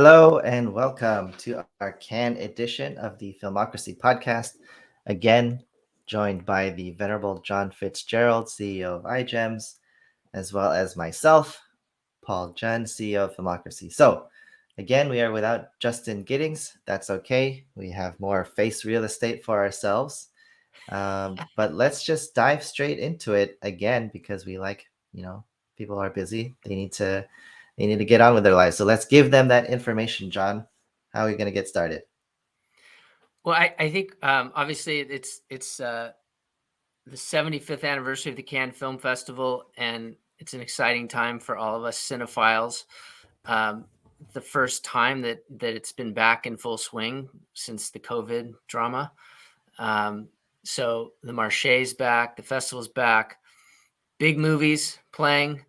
Hello and welcome to our Cannes edition of the Filmocracy podcast. Again, joined by the venerable Jon Fitzgerald, CEO of iGEMS, as well as myself, Paul Jun, CEO of Filmocracy. So, again, we are without Justin Giddings. That's okay. We have more face real estate for ourselves. But let's just dive straight into it again because we people are busy. They need to get on with their lives. So let's give them that information, Jon. How are we going to get started? Well, I think obviously it's the 75th anniversary of the Cannes Film Festival, and it's an exciting time for all of us cinephiles. The first time that it's been back in full swing since the COVID drama. So the Marche is back, the festival's back, big movies playing,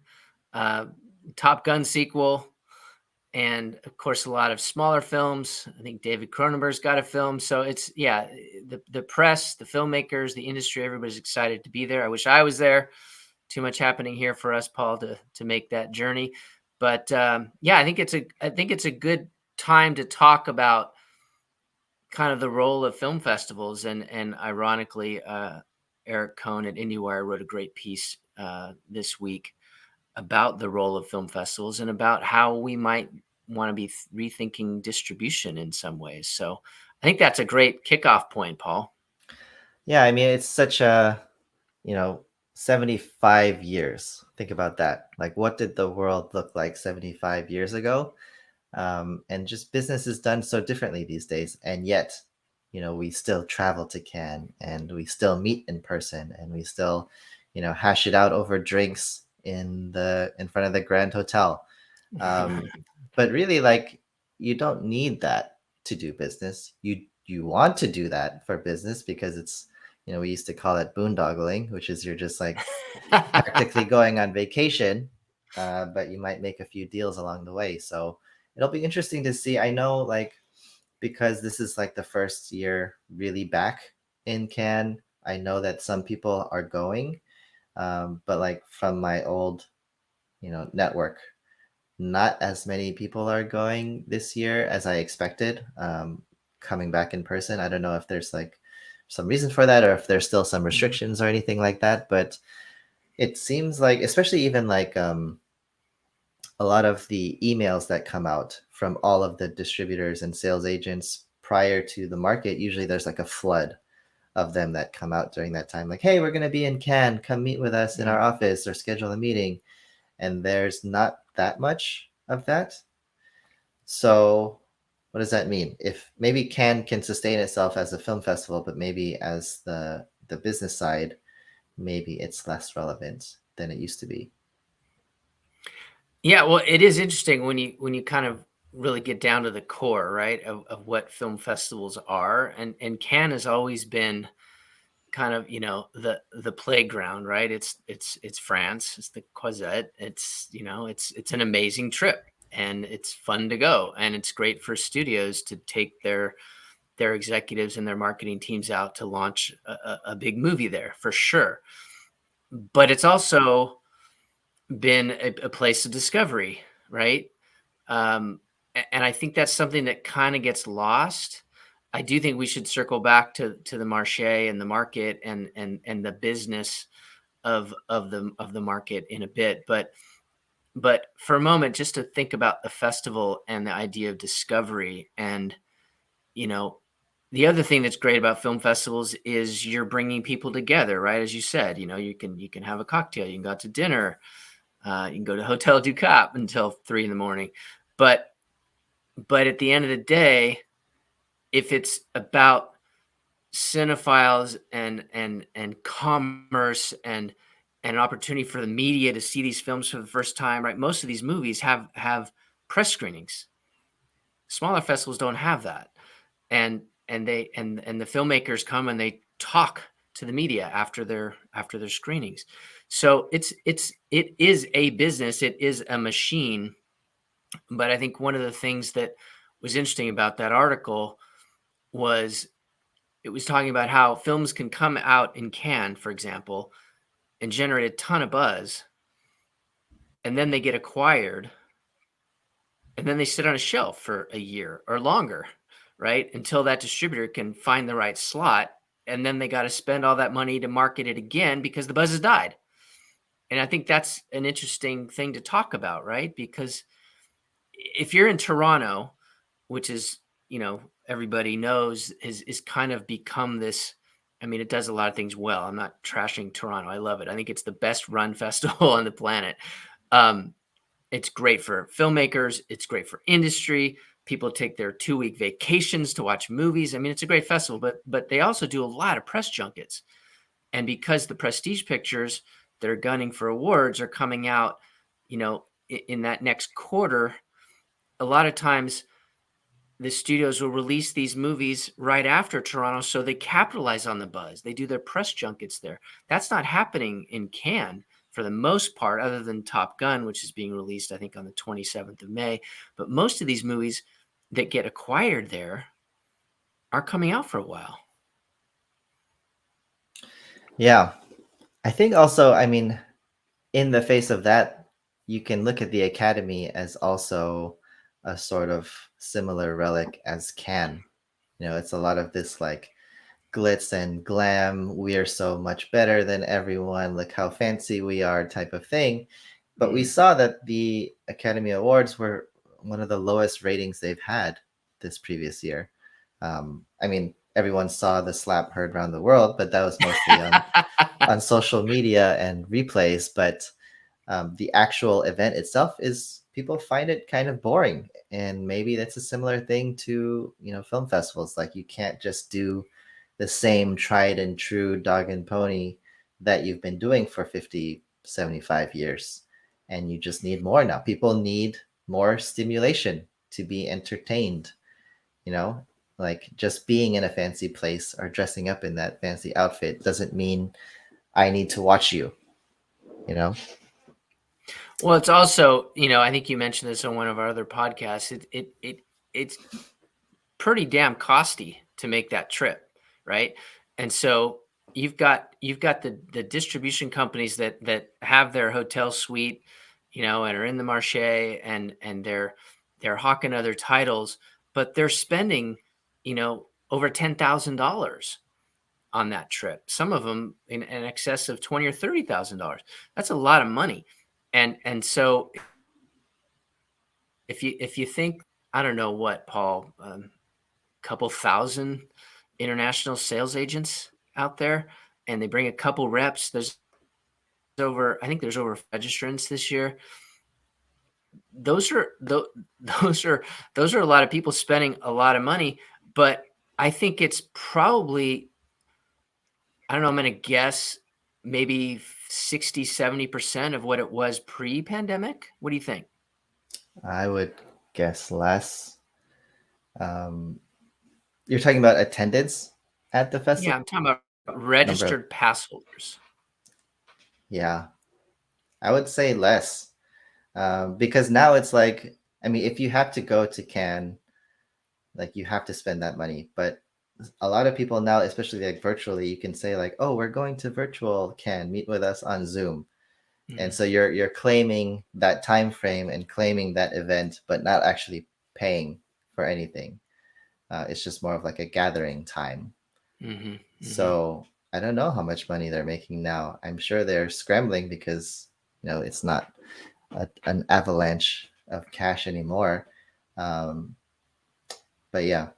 Top Gun sequel, and of course a lot of smaller films. I think David Cronenberg's got a film. So it's the press, the filmmakers, the industry, everybody's excited to be there. I wish I was there. Too much happening here for us, Paul, to make that journey. But I think it's a good time to talk about kind of the role of film festivals, and ironically, Eric Cohn at IndieWire wrote a great piece this week about the role of film festivals and about how we might want to be rethinking distribution in some ways. So I think that's a great kickoff point, Paul. Yeah, I mean, it's such a, you know, 75 years. Think about that. Like, what did the world look like 75 years ago? And just business is done so differently these days. And yet, we still travel to Cannes and we still meet in person and we still, hash it out over drinks in front of the Grand Hotel. But really, like, you don't need that to do business. You want to do that for business because it's, we used to call it boondoggling, which is you're just like practically going on vacation, but you might make a few deals along the way. So it'll be interesting to see. I know, like, because this is like the first year really back in Cannes, I know that some people are going, but like from my old, network, not as many people are going this year as I expected. Coming back in person, I don't know if there's like some reason for that or if there's still some restrictions or anything like that, but it seems like, especially even like a lot of the emails that come out from all of the distributors and sales agents prior to the market, usually there's like a flood of them that come out during that time, like, hey, we're going to be in Cannes, come meet with us in our office or schedule a meeting. And there's not that much of that. So what does that mean? If maybe Cannes can sustain itself as a film festival, but maybe as the business side, maybe it's less relevant than it used to be. Yeah, well, it is interesting when you kind of really get down to the core, right, of what film festivals are, and Cannes has always been kind of the playground, right? It's France, it's the Croisette, it's an amazing trip, and it's fun to go, and it's great for studios to take their executives and their marketing teams out to launch a big movie there, for sure. But it's also been a place of discovery, right? And I think that's something that kind of gets lost. I do think we should circle back to the marché and the market and the business of the market in a bit. But for a moment, just to think about the festival and the idea of discovery. And the other thing that's great about film festivals is you're bringing people together, right? As you said, you can have a cocktail, you can go out to dinner, you can go to Hotel du Cap until 3 a.m. But at the end of the day, if it's about cinephiles and commerce and an opportunity for the media to see these films for the first time, right? Most of these movies have press screenings. Smaller festivals don't have that, and the filmmakers come and they talk to the media after their screenings. So it is a business, it is a machine. But I think one of the things that was interesting about that article was it was talking about how films can come out in Cannes, for example, and generate a ton of buzz, and then they get acquired, and then they sit on a shelf for a year or longer, right? Until that distributor can find the right slot. And then they got to spend all that money to market it again because the buzz has died. And I think that's an interesting thing to talk about, right? Because if you're in Toronto, which is, everybody knows is kind of become this. I mean, it does a lot of things well. I'm not trashing Toronto. I love it. I think it's the best run festival on the planet. Um, it's great for filmmakers. It's great for industry. People take their 2-week vacations to watch movies. I mean, it's a great festival, but they also do a lot of press junkets. And because the prestige pictures that are gunning for awards are coming out, in that next quarter, a lot of times the studios will release these movies right after Toronto, so they capitalize on the buzz. They do their press junkets there. That's not happening in Cannes for the most part, other than Top Gun, which is being released, I think, on the 27th of May. But most of these movies that get acquired there are coming out for a while. Yeah. I think also, I mean, in the face of that, you can look at the Academy as also a sort of similar relic as Cannes. It's a lot of this like glitz and glam, we are so much better than everyone, look how fancy we are type of thing. But we saw that the Academy Awards were one of the lowest ratings they've had this previous year. I mean, everyone saw the slap heard around the world, but that was mostly on social media and replays. But the actual event itself is people find it kind of boring, and maybe that's a similar thing to film festivals. Like you can't just do the same tried and true dog and pony that you've been doing for 50, 75 years, and you just need more now. People need more stimulation to be entertained, you know like just being in a fancy place or dressing up in that fancy outfit doesn't mean I need to watch you you know Well, it's also, I think you mentioned this on one of our other podcasts. It's pretty damn costly to make that trip, right? And so you've got the distribution companies that have their hotel suite, and are in the marche, and they're hawking other titles, but they're spending, over $10,000 on that trip. Some of them in excess of $20,000 or $30,000. That's a lot of money. And so if you think, I don't know what, Paul, couple thousand international sales agents out there, and they bring a couple reps. I think there's over registrants this year. Those are those are a lot of people spending a lot of money, but I think it's probably, I don't know, I'm going to guess maybe 60-70% of what it was pre-pandemic. What do you think? I would guess less. um you're talking about attendance at the festival? Yeah, I'm talking about Number of, registered pass holders. yeah, I would say less. Because now it's like, I mean, if you have to go to Cannes, like you have to spend that money. But a lot of people now, especially like virtually, you can say like, oh, we're going to virtual Cannes, meet with us on Zoom. And Mhm, so you're claiming that time frame and claiming that event, but not actually paying for anything. It's just more of like a gathering time. mhm, mhm. So I don't know how much money they're making now. I'm sure they're scrambling because it's not an avalanche of cash anymore. Um, but yeah.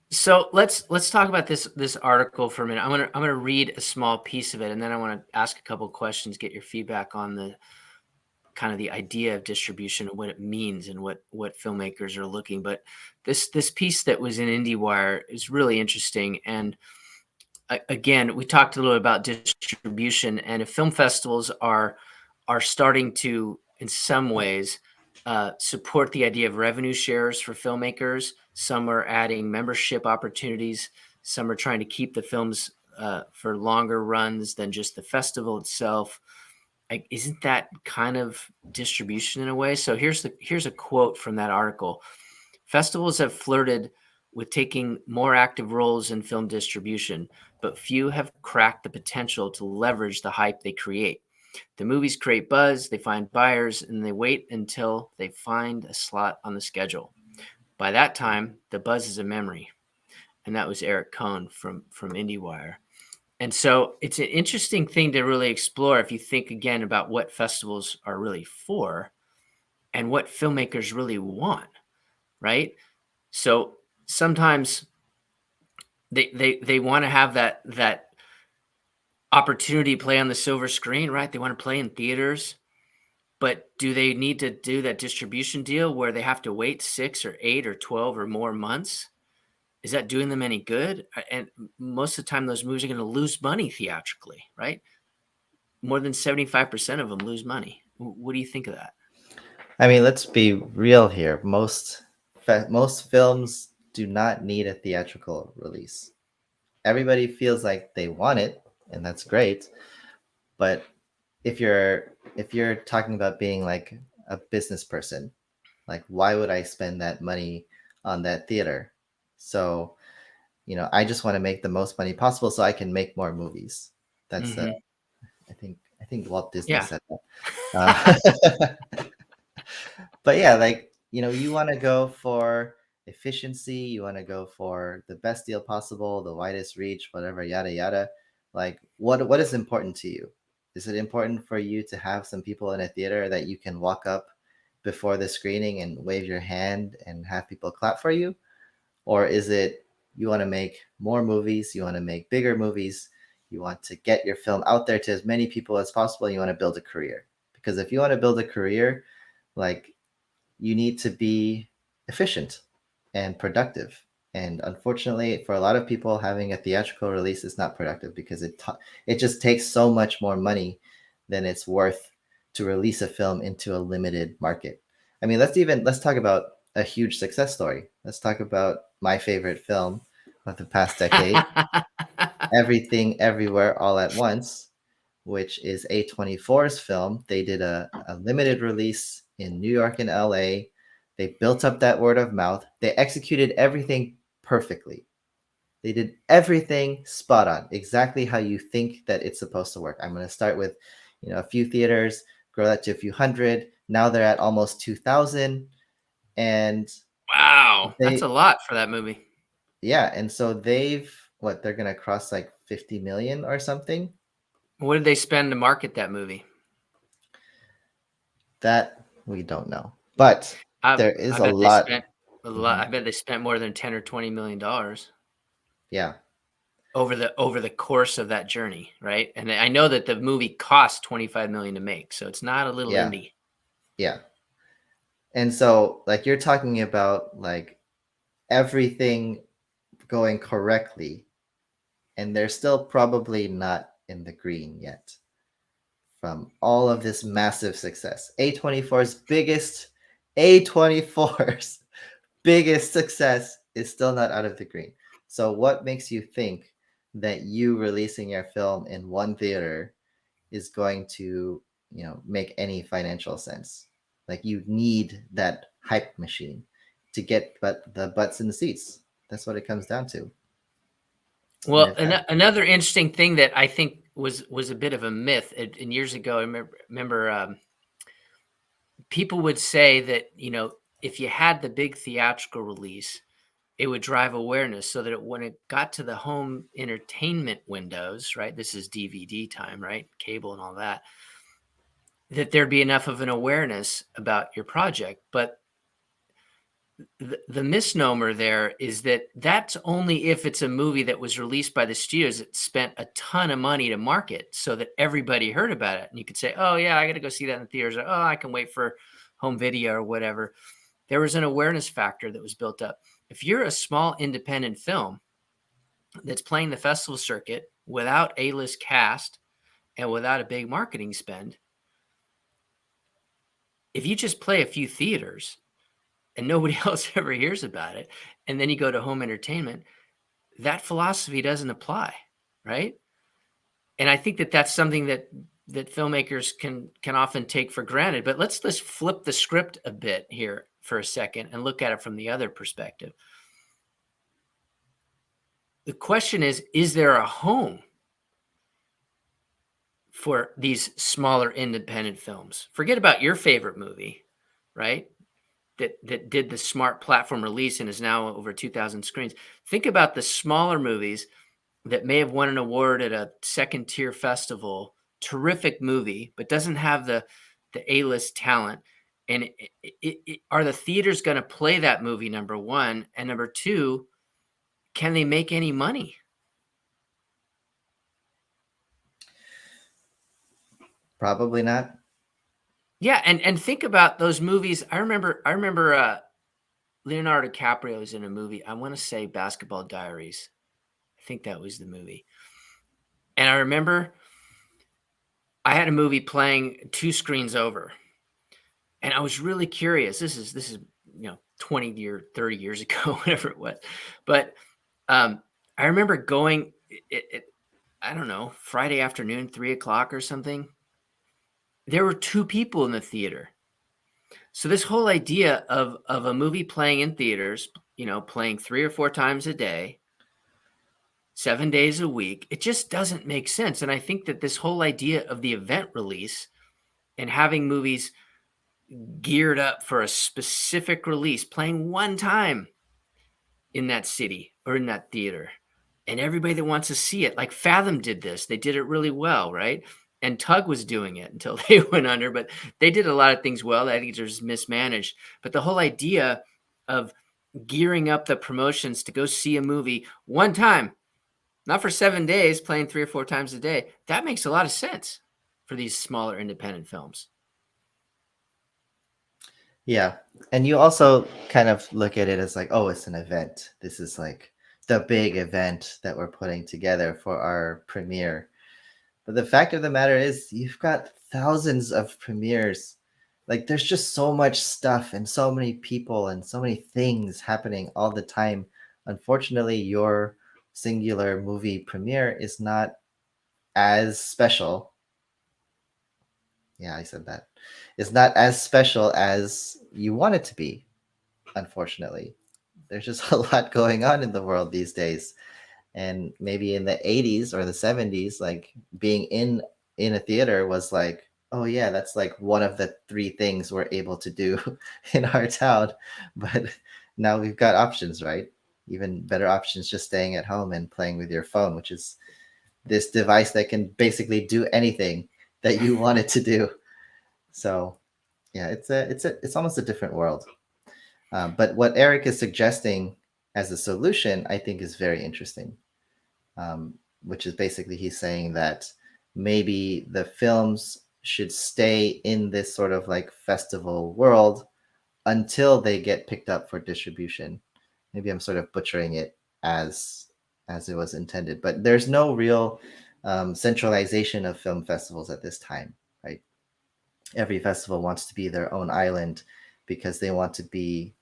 So let's talk about this article for a minute. I'm gonna read a small piece of it, and then I want to ask a couple questions, get your feedback on the kind of the idea of distribution and what it means and what filmmakers are looking. But this piece that was in IndieWire is really interesting. And again, we talked a little about distribution, and if film festivals are starting to, in some ways, support the idea of revenue shares for filmmakers. Some are adding membership opportunities. Some are trying to keep the films for longer runs than just the festival itself. Like, isn't that kind of distribution in a way? So here's a quote from that article. Festivals have flirted with taking more active roles in film distribution, but few have cracked the potential to leverage the hype they create. The movies create buzz, they find buyers, and they wait until they find a slot on the schedule. By that time, the buzz is a memory. And that was Eric Cohn from IndieWire. And so it's an interesting thing to really explore if you think again about what festivals are really for and what filmmakers really want, right? So sometimes they want to have that opportunity to play on the silver screen, right? They want to play in theaters, but do they need to do that distribution deal where they have to wait 6 or 8 or 12 or more months? Is that doing them any good? And most of the time, those movies are going to lose money theatrically, right? More than 75% of them lose money. What do you think of that? I mean, let's be real here. Most films do not need a theatrical release. Everybody feels like they want it, and that's great. But if you're talking about being like a business person, like why would I spend that money on that theater? So, I just want to make the most money possible so I can make more movies. That's Mm-hmm. I think Walt Disney Yeah. said that. But yeah, like, you want to go for efficiency, you want to go for the best deal possible, the widest reach, whatever, yada yada. Like, what is important to you? Is it important for you to have some people in a theater that you can walk up before the screening and wave your hand and have people clap for you? Or is it you want to make more movies, you want to make bigger movies, you want to get your film out there to as many people as possible, you want to build a career? Because if you want to build a career, like, you need to be efficient and productive. And unfortunately, for a lot of people, having a theatrical release is not productive because it just takes so much more money than it's worth to release a film into a limited market. I mean, let's talk about a huge success story. Let's talk about my favorite film of the past decade, Everything Everywhere All at Once, which is A24's film. They did a limited release in New York and LA. They built up that word of mouth. They executed everything perfectly. They did everything spot on, exactly how you think that it's supposed to work. I'm going to start with, a few theaters, grow that to a few hundred. Now they're at almost 2,000. And Wow. That's a they, lot for that movie. yeah. And so they're going to cross like 50 million or something. What did they spend to market that movie? That we don't know. But there I is a bet they lot. spent a lot. Mhm. I bet they spent more than 10 or 20 million dollars Yeah. over the course of that journey, right? And I know that the movie cost 25 million to make, so it's not a little Yeah. indie. Yeah. And so, like, you're talking about like everything going correctly, and they're still probably not in the green yet from all of this massive success. A24's biggest success is still not out of the green. So what makes you think that you releasing your film in one theater is going to, make any financial sense? Like, you need that hype machine to get the butts in the seats. That's what it comes down to. And Well, if that, another interesting thing that I think was a bit of a myth, and years ago, I remember people would say that if you had the big theatrical release, it would drive awareness, so that when it got to the home entertainment windows, right? This is DVD time, right? Cable and all that. That there'd be enough of an awareness about your project, but the misnomer there is that that's only if it's a movie that was released by the studios that spent a ton of money to market so that everybody heard about it. And you could say, oh, yeah, I got to go see that in the theaters. Or, oh, I can wait for home video or whatever. There was an awareness factor that was built up. If you're a small independent film that's playing the festival circuit without A-list cast and without a big marketing spend, if you just play a few theaters and nobody else ever hears about it, and then you go to home entertainment, that philosophy doesn't apply, right? And I think that that's something that filmmakers can often take for granted. But let's flip the script a bit here for a second and look at it from the other perspective. The question is there a home for these smaller independent films. Forget about your favorite movie, right? That did the smart platform release and is now over 2,000 screens. Think about the smaller movies that may have won an award at a second tier festival. Terrific movie, but doesn't have the A-list talent. And are the theaters going to play that movie? Number one, and number two, can they make any money? Probably not. Yeah, and think about those movies. I remember Leonardo DiCaprio was in a movie. I want to say Basketball Diaries. I think that was the movie. And I remember I had a movie playing 2 screens over. And I was really curious. This is 20 or 30 years ago, whatever it was. But I remember going I don't know, Friday afternoon, 3 o'clock or something. There were 2 people in the theater. So this whole idea of a movie playing in theaters, playing 3 or 4 times a day, 7 days a week, it just doesn't make sense. And I think that this whole idea of the event release and having movies geared up for a specific release, playing one time in that city or in that theater, and everybody that wants to see it, like Fathom did this. They did it really well, right? And Tug was doing it until they went under, but they did a lot of things well. I think they're just mismanaged. But the whole idea of gearing up the promotions to go see a movie one time, not for 7 days, playing 3 or 4 times a day, that makes a lot of sense for these smaller independent films. Yeah. And you also kind of look at it as like, oh, it's an event. This is like the big event that we're putting together for our premiere. But the fact of the matter is, you've got thousands of premieres. Like, there's just so much stuff and so many people and so many things happening all the time. Unfortunately, your singular movie premiere is not as special. Yeah, I said that. It's not as special as you want it to be, unfortunately. There's just a lot going on in the world these days. And maybe in the 80s or the 70s, like being in a theater was like, oh yeah, that's like one of the 3 things we're able to do in our town. But now we've got options, right? Even better options, just staying at home and playing with your phone, which is this device that can basically do anything that you want it to do. So yeah, it's almost a different world. But what Eric is suggesting as a solution, I think, is very interesting. Which is basically he's saying that maybe the films should stay in this sort of like festival world until they get picked up for distribution. Maybe I'm sort of butchering it as it was intended, but there's no real centralization of film festivals at this time, right? Every festival wants to be their own island because they want to be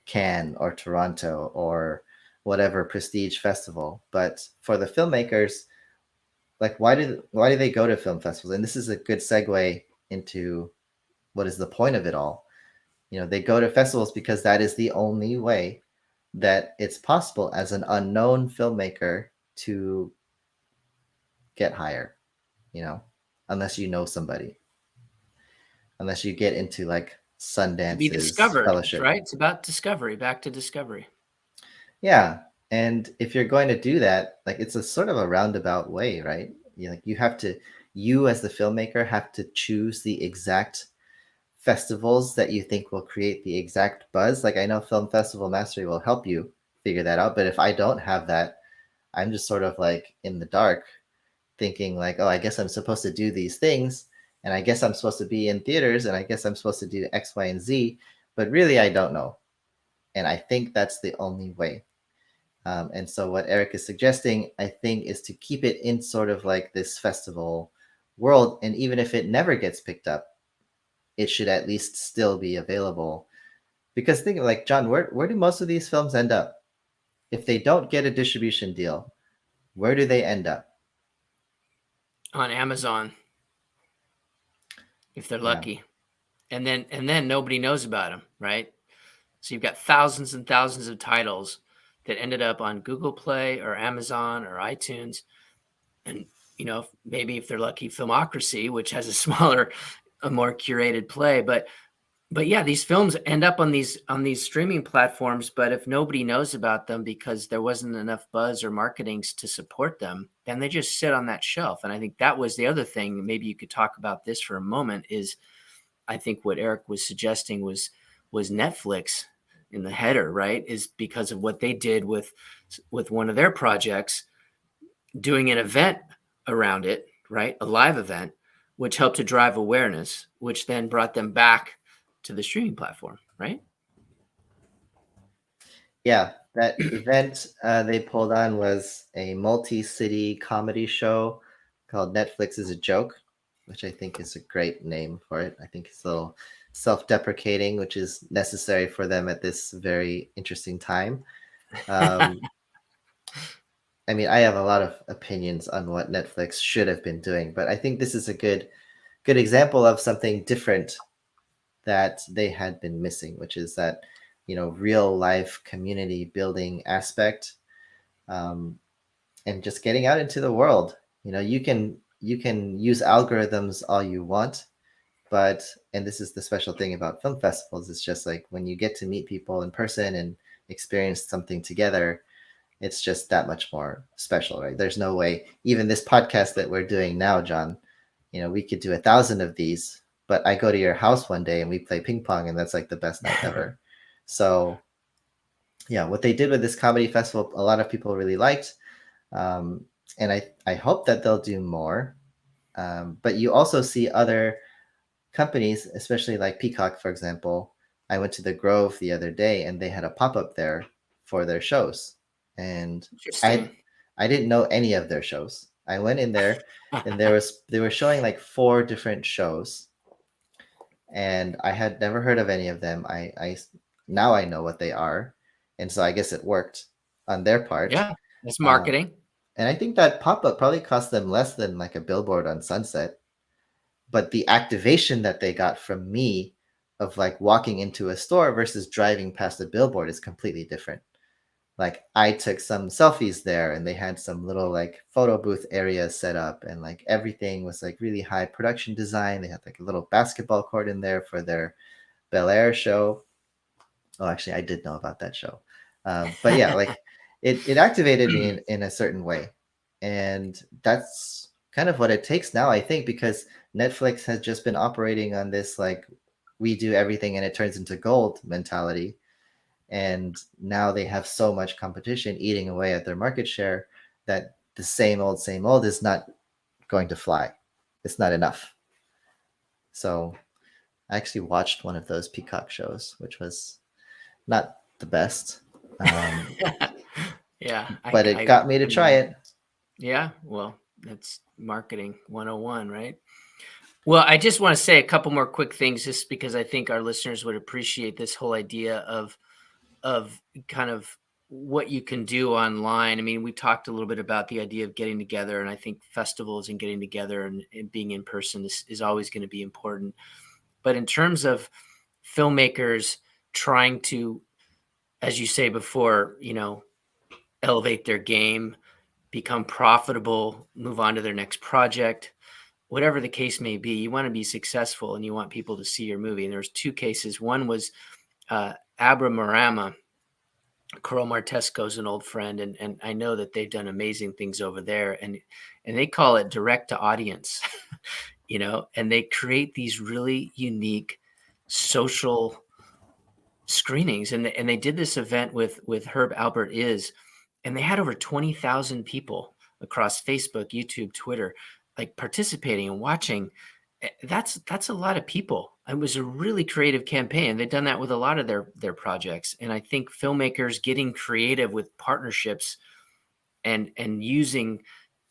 Cannes or Toronto or whatever prestige festival. But for the filmmakers, like why do they go to film festivals? And this is a good segue into what is the point of it all. They go to festivals because that is the only way that it's possible as an unknown filmmaker to get higher, you know, unless you know somebody, unless you get into like To be Sundance's discovered, fellowship. right? It's about discovery, back to discovery. Yeah. And if you're going to do that, like it's a sort of a roundabout way, right? You as the filmmaker have to choose the exact festivals that you think will create the exact buzz. Like I know Film Festival Mastery will help you figure that out, but if I don't have that, I'm just sort of like in the dark thinking like, oh, I guess I'm supposed to do these things and I guess I'm supposed to be in theaters and I guess I'm supposed to do X, Y, and Z, but really I don't know. And I think that's the only way. And so what Eric is suggesting, I think, is to keep it in sort of like this festival world. And even if it never gets picked up, it should at least still be available. Because think of like, John, where do most of these films end up? If they don't get a distribution deal, where do they end up? On Amazon, if they're Yeah. lucky. And then nobody knows about them, right? So you've got thousands and thousands of titles that ended up on Google Play or Amazon or iTunes, and maybe if they're lucky, Filmocracy, which has a smaller, a more curated play. But yeah, these films end up on these streaming platforms, but if nobody knows about them because there wasn't enough buzz or marketings to support them, then they just sit on that shelf. And I think that was the other thing. Maybe you could talk about this for a moment. Is I think what Eric was suggesting was Netflix in the header, right? Is because of what they did with one of their projects, doing an event around it, right? A live event, which helped to drive awareness, which then brought them back to the streaming platform, right? Yeah, that event they pulled on was a multi-city comedy show called Netflix is a Joke, which I think is a great name for it. I think it's a little self-deprecating, which is necessary for them at this very interesting time. Um, I mean, I have a lot of opinions on what Netflix should have been doing, but I think this is a good example of something different that they had been missing, which is that real life community building aspect, um, and just getting out into the world. You can use algorithms all you want, but and this is the special thing about film festivals. It's just like when you get to meet people in person and experience something together, it's just that much more special, right? There's no way, even this podcast that we're doing now, John, we could do 1,000 of these, but I go to your house one day and we play ping pong, and that's like the best night ever. So yeah, what they did with this comedy festival, a lot of people really liked, um, and I hope that they'll do more. But you also see other companies, especially like Peacock, for example. I went to the Grove the other day, and they had a pop up there for their shows, and I Interesting. I didn't know any of their shows. I went in there, and they were showing like 4 different shows, and I had never heard of any of them. I now I know what they are, and so I guess it worked on their part. Yeah, that's Uh, marketing. and I think that pop up probably cost them less than like a billboard on Sunset, but the activation that they got from me of like walking into a store versus driving past a billboard is completely different. Like I took some selfies there, and they had some little like photo booth areas set up, and like everything was like really high production design. They had like a little basketball court in there for their Bel Air show. Oh, actually, I did know about that show. But yeah, like it activated me in a certain way. And that's kind of what it takes now, I think, because Netflix has just been operating on this like we do everything and it turns into gold mentality. And now they have so much competition eating away at their market share that the same old is not going to fly. It's not enough. So I actually watched one of those Peacock shows, which was not the best. Um, Yeah, but it I got me to can try imagine. it. Yeah, well, that's marketing 101, right? Well, I just want to say a couple more quick things just because I think our listeners would appreciate this whole idea of kind of what you can do online. I mean, we talked a little bit about the idea of getting together, and I think festivals and getting together and being in person is always going to be important. But in terms of filmmakers trying to, as you say before, elevate their game, become profitable, move on to their next project, whatever the case may be, you want to be successful and you want people to see your movie. And there's 2 cases. One was Abra Marama. Coral Martesco is an old friend, and I know that they've done amazing things over there, and they call it direct to audience, and they create these really unique social screenings, and they did this event with Herb Albert Is, and they had over 20,000 people across Facebook, YouTube, Twitter, like participating and watching. That's a lot of people. It was a really creative campaign. They've done that with a lot of their projects, and I think filmmakers getting creative with partnerships and using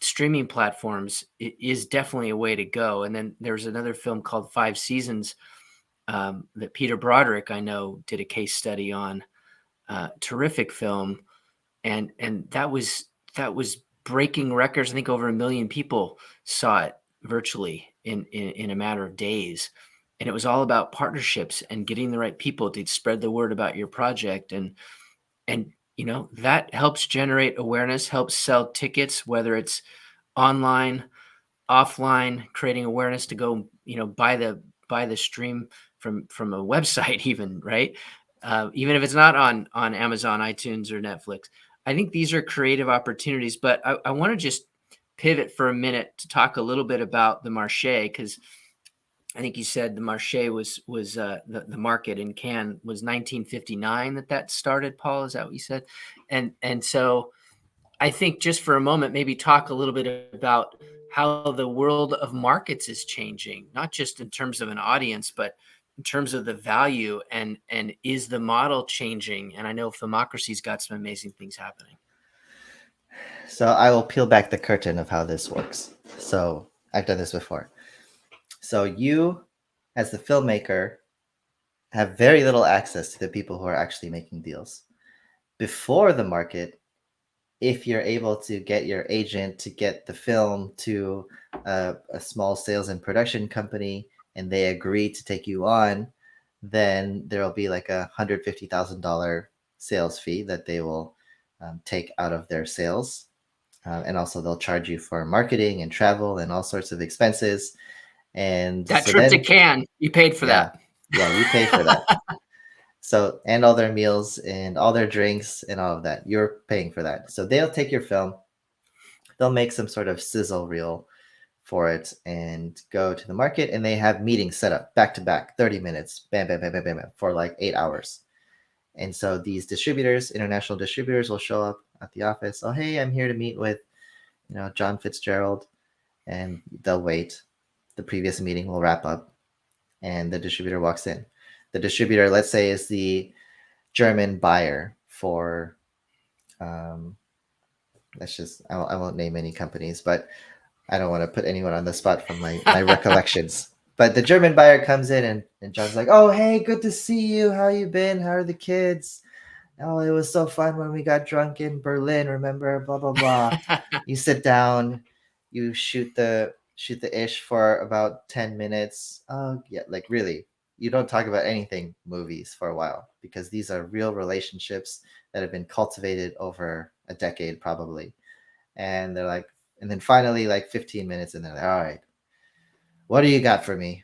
streaming platforms is definitely a way to go. And then there's another film called 5 Seasons that Peter Broderick, I know, did a case study on. Terrific film, and that was breaking records. I think over 1 million people saw it virtually in a matter of days, and it was all about partnerships and getting the right people to spread the word about your project, and that helps generate awareness, helps sell tickets, whether it's online. offline, creating awareness to go, buy the stream from a website, even, right? Even if it's not on Amazon, iTunes, or Netflix. I think these are creative opportunities, but I want to just pivot for a minute to talk a little bit about the Marche, because I think you said the Marche was the market in Cannes was 1959 that started. Paul, is that what you said? And so I think just for a moment, maybe talk a little bit about how the world of markets is changing, not just in terms of an audience, but in terms of the value, and is the model changing? And I know Filmocracy's got some amazing things happening. So I will peel back the curtain of how this works. So I've done this before. So you, as the filmmaker, have very little access to the people who are actually making deals. Before the market, if you're able to get your agent to get the film to a small sales and production company and they agree to take you on, then there'll be like $150,000 sales fee that they will take out of their sales. And also, they'll charge you for marketing and travel and all sorts of expenses. And That so trip to then, Cannes, you paid for yeah, that. yeah, you pay for that. So, and all their meals and all their drinks and all of that, you're paying for that. So they'll take your film, they'll make some sort of sizzle reel for it and go to the market. And they have meetings set up back to back, 30 minutes, bam, bam, bam, bam, bam, bam, for like 8 hours. And so these distributors, international distributors, will show up at the office. Oh, hey, I'm here to meet with, Jon Fitzgerald. And they'll wait. The previous meeting will wrap up and the distributor walks in. The distributor, let's say, is the German buyer for, um, I won't name any companies, but I don't want to put anyone on the spot from my recollections. But the German buyer comes in and John's like, oh, hey, good to see you. How you been? How are the kids? Oh, it was so fun when we got drunk in Berlin. Remember, blah blah blah. You sit down, you shoot the ish for about 10 minutes. Oh yeah, like really, you don't talk about anything movies for a while because these are real relationships that have been cultivated over a decade probably. And they're like, and then finally, like 15 minutes, and they're like, all right, what do you got for me?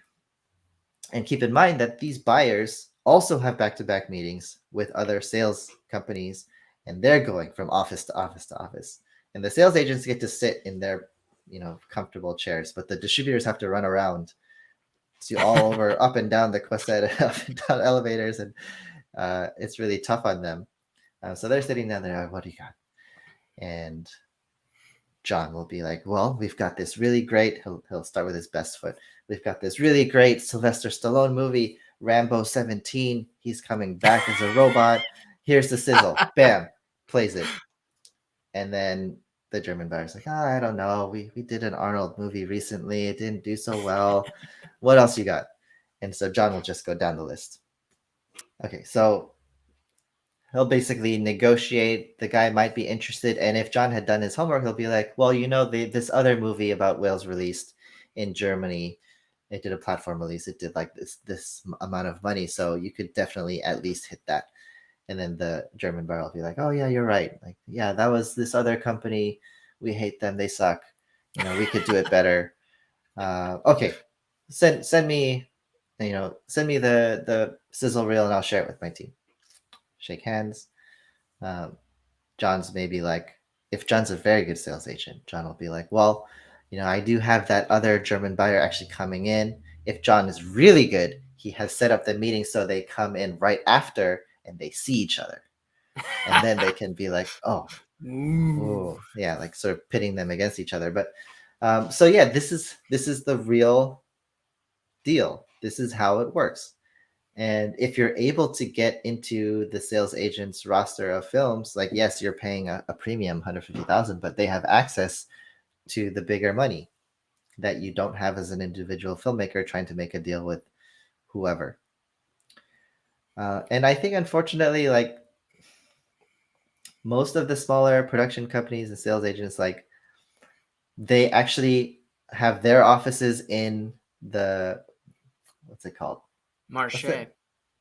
And keep in mind that these buyers also have back-to-back meetings with other sales companies, and they're going from office to office to office. And the sales agents get to sit in their, comfortable chairs, but the distributors have to run around to all over, up and down the Croisette, up and down elevators, and it's really tough on them. So they're sitting down there. What do you got? And John will be like, well, we've got this really great, he'll start with his best foot. We've got this really great Sylvester Stallone movie, Rambo 17. He's coming back as a robot. Here's the sizzle. Bam, plays it. And then the German buyer's like, I don't know. We did an Arnold movie recently. It didn't do so well. What else you got? And so John will just go down the list. Okay, so he'll basically negotiate. The guy might be interested, and if John had done his homework, he'll be like, "Well, this other movie about whales released in Germany. It did a platform release. It did like this amount of money, so you could definitely at least hit that." And then the German buyer will be like, "Oh yeah, you're right. Like yeah, that was this other company. We hate them. They suck. We could do it better. Okay, send me, send me the sizzle reel, and I'll share it with my team." Shake hands. Um, John's maybe like, if John's a very good sales agent, John will be like, well, I do have that other German buyer actually coming in. If John is really good, he has set up the meeting so they come in right after and they see each other. And then they can be like, oh, Ooh. oh, yeah, like sort of pitting them against each other. But so yeah, this is the real deal. This is how it works. And if you're able to get into the sales agent's roster of films, like yes, you're paying a premium, 150,000, but they have access to the bigger money that you don't have as an individual filmmaker trying to make a deal with whoever. And I think, unfortunately, like most of the smaller production companies and sales agents, like they actually have their offices in the, what's it called? What's Marche.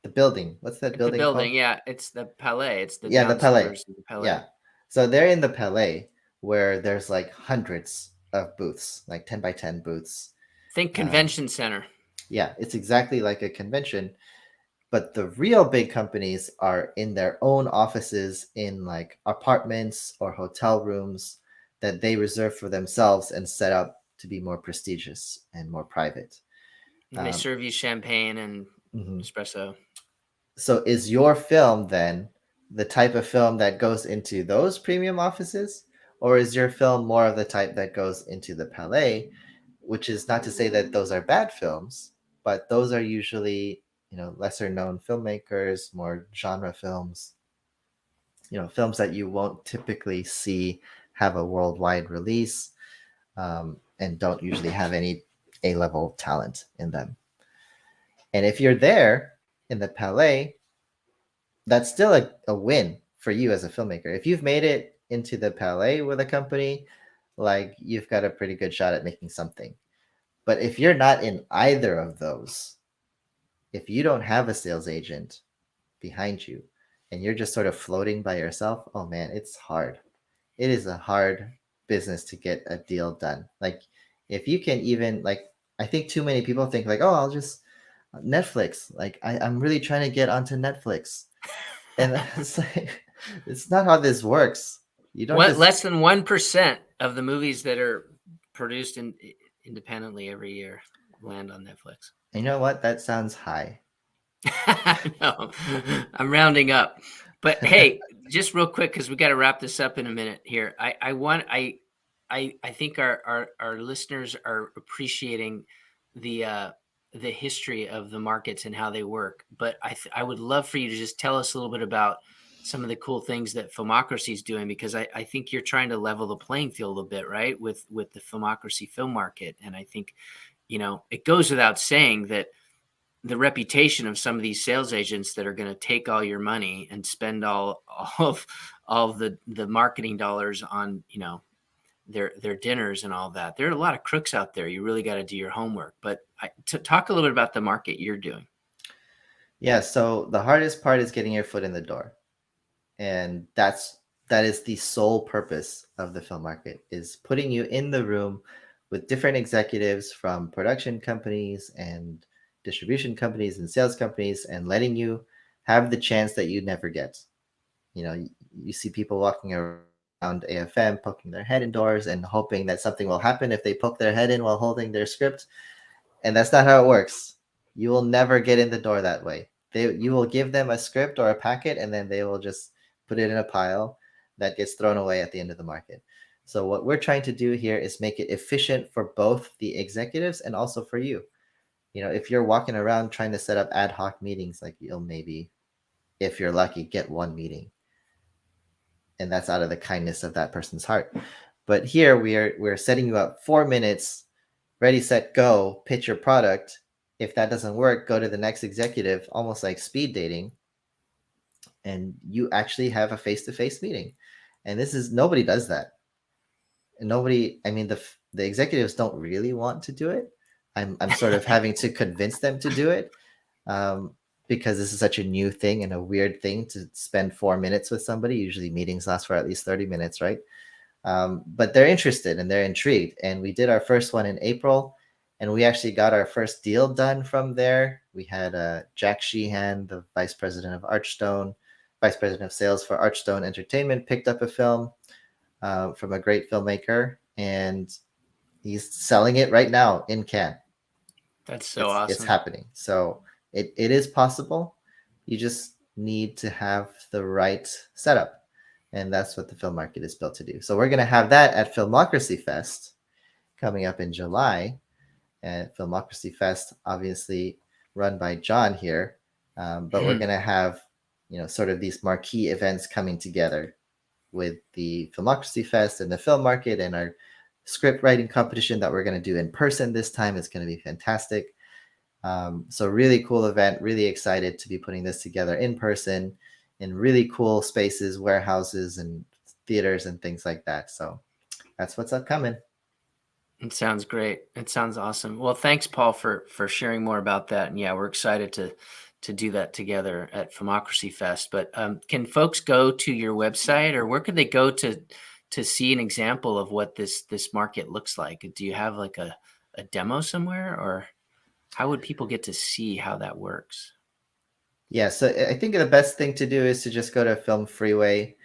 the building? What's that It's the building called? building, yeah. It's the Palais. It's the Yeah, the Palais. downstairs of the Palais. Yeah. So they're in the Palais where there's like hundreds. of booths, like 10 by 10 booths. Think Um, convention center. yeah, it's exactly like a convention, but the real big companies are in their own offices in like apartments or hotel rooms that they reserve for themselves and set up to be more prestigious and more private. And they Um, serve you champagne and mhm. espresso. So is your film then the type of film that goes into those premium offices, or is your film more of the type that goes into the Palais, which is not to say that those are bad films, but those are usually, lesser known filmmakers, more genre films, films that you won't typically see have a worldwide release, and don't usually have any A-level talent in them. And if you're there in the Palais, that's still a win for you as a filmmaker. If you've made it into the Palais with a company, like you've got a pretty good shot at making something. But if you're not in either of those, if you don't have a sales agent behind you and you're just sort of floating by yourself, oh man, it's hard. It is a hard business to get a deal done. Like if you can even like I think too many people think like, oh, I'll just Netflix. Like I'm really trying to get onto Netflix. And it's like it's not how this works. You don't What, just less than 1% of the movies that are produced independently every year land on Netflix. you know what? That sounds high. No, I'm rounding up. But hey, just real quick, because we got to wrap this up in a minute here. I think our listeners are appreciating the the history of the markets and how they work. But I would love for you to just tell us a little bit about some of the cool things that Filmocracy is doing, because I think you're trying to level the playing field a bit, right, with the Filmocracy film market. And I think, it goes without saying that the reputation of some of these sales agents that are going to take all your money and spend all of the marketing dollars on their dinners and all that. There are a lot of crooks out there. You really got to do your homework. But to talk a little bit about the market you're doing. Yeah, so the hardest part is getting your foot in the door. And that is the sole purpose of the film market is putting you in the room with different executives from production companies and distribution companies and sales companies and letting you have the chance that you never get. You see people walking around AFM poking their head indoors and hoping that something will happen if they poke their head in while holding their script, and that's not how it works. You will never get in the door that way. You will give them a script or a packet, and then they will just put it in a pile that gets thrown away at the end of the market. So what we're trying to do here is make it efficient for both the executives and also for you. If you're walking around trying to set up ad hoc meetings, like you'll maybe, if you're lucky, get one meeting, and that's out of the kindness of that person's heart. But here we're setting you up 4 minutes, ready, set, go, pitch your product. If that doesn't work, go to the next executive, almost like speed dating, and you actually have a face-to-face meeting. And this is nobody does that. And nobody, I mean, the executives don't really want to do it. I'm sort of having to convince them to do it, um, because this is such a new thing and a weird thing to spend 4 minutes with somebody. Usually meetings last for at least 30 minutes, right? But they're interested and they're intrigued. And we did our first one in April, and we actually got our first deal done from there. We had Jack Sheehan, the vice president of Archstone, vice president of sales for Archstone Entertainment, picked up a film from a great filmmaker, and he's selling it right now in Cannes. That's so It's awesome. happening. So it is possible. You just need to have the right setup. And that's what the film market is built to do. So we're going to have that at Filmocracy Fest coming up in July. And Filmocracy Fest, obviously run by Jon here. But we're going to have, sort of these marquee events coming together with the Filmocracy Fest and the film market and our script writing competition that we're going to do in person this time. It's going to be fantastic. So really cool event, really excited to be putting this together in person in really cool spaces, warehouses and theaters and things like that. So that's what's upcoming. It sounds great. It sounds awesome. Well, thanks, Paul, for sharing more about that. And yeah, we're excited to do that together at Filmocracy Fest. But can folks go to your website, or where could they go to see an example of what this market looks like? Do you have like a demo somewhere, or how would people get to see how that works? Yeah, so I think the best thing to do is to just go to Film Freeway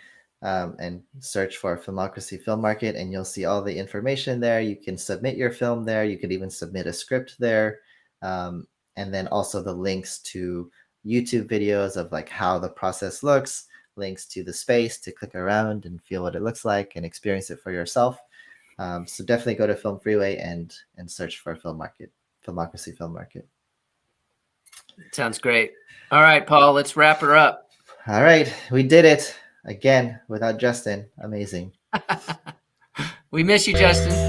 and search for Filmocracy Film Market, and you'll see all the information there. You can submit your film there. You could even submit a script there. And then also the links to YouTube videos of like how the process looks, links to the space to click around and feel what it looks like and experience it for yourself. So definitely go to Film Freeway and search for Filmocracy Film Market. Sounds great. All right, Paul, let's wrap her up. All right, we did it again without Justin. Amazing. We miss you, Justin.